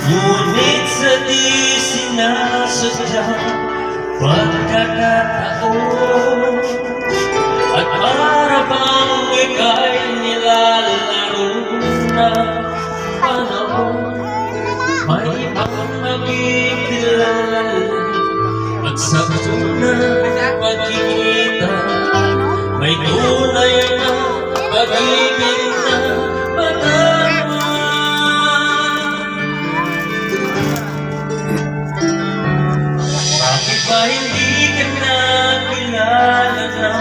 Ngunit sa di sinasadyang pagkakataon, at para bang ika'y nilalaro ng panahon, may ibang nakikilala at sa unang pagkikita may tunay na pag-ibig na madarama. Bakit ba hindi ka nakilala na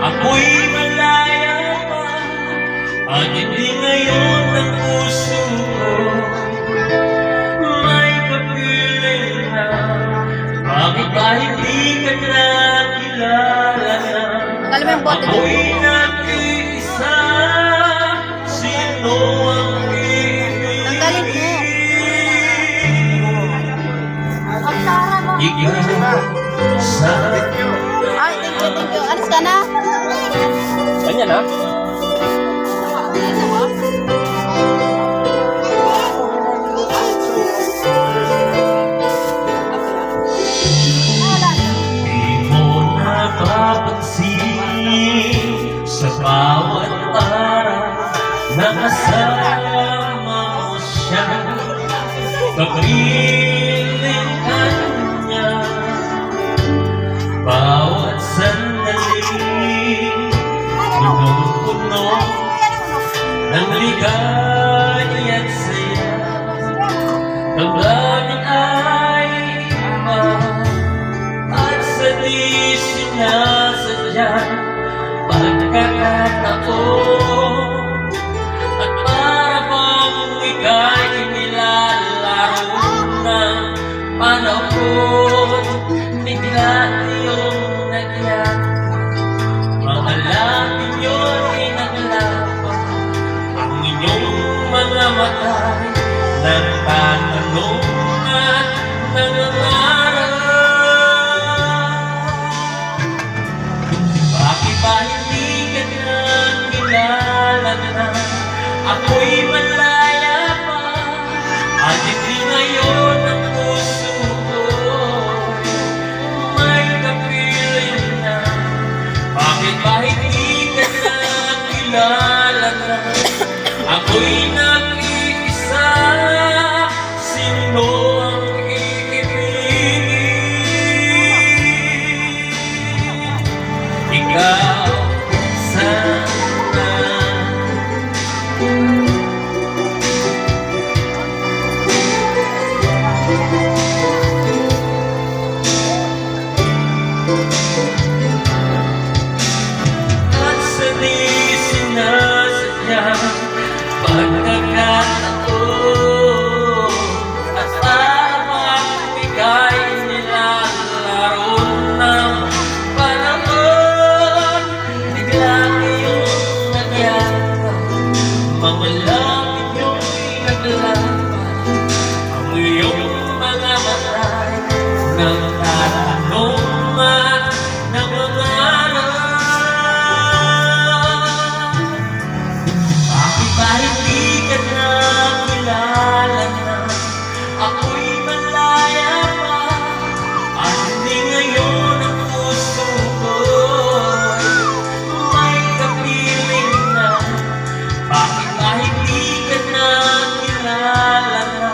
ako'y malaya pa, at hindi ngayon ang puso ko may kapiling na? Bakit ba hindi ka nakilala na ako'y nag-iisa? Sino ang ibig? Ikaw sa Ay, thank you. Alis ka na? Ganyan ha? di mo napapansin sa bawat araw na kasama mo siya, kapiling ka niya. Bawat sandali punong-puno ng ligaya at saya, damdamin ay iba, at sa di sinasadyang pagkakataon, at para bang ika'y nilalaro ng panahon, bigla iyong nagyan, mga labi niyo'y naglapan, ang inyong mga mata'y nagtatanong at nangangarap. Bakit ba hindi ka nakilala na ako'y malaya pa, at hindi ngayon ang puso ko may kapiling na? Bakit ba hindi ka nakilala na ako'y nag-iisa? Sino ang iibig? Ikaw sana. At sa di sinasadyang pagkakataon, at parang ika'y nilalaro ng panahon, bigla iyong nagyakap, mga langit niyo'y naglapan, ang iyong mga mata'y nagtatanong at nangangarap. Bakit ba hindi ka nakilala na ako'y malaya pa, at hindi ngayon ang puso ko'y may kapiling na? Bakit ba hindi ka nakilala na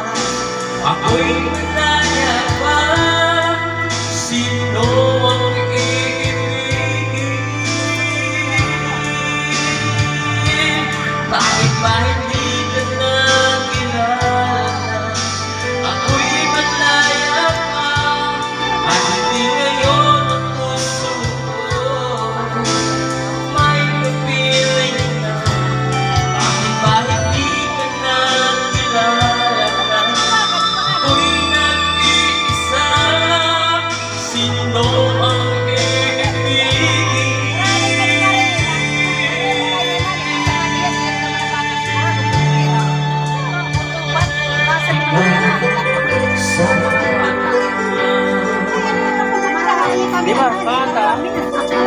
ako'y malaya pa? Sino ang iibigin? Bakit ba hindi ka nakilala na ako'y malaya pa, at hindi ngayon ang puso ko may kapiling na? Bakit ba hindi ka nakilala na ako'y nag-iisa? Sino ang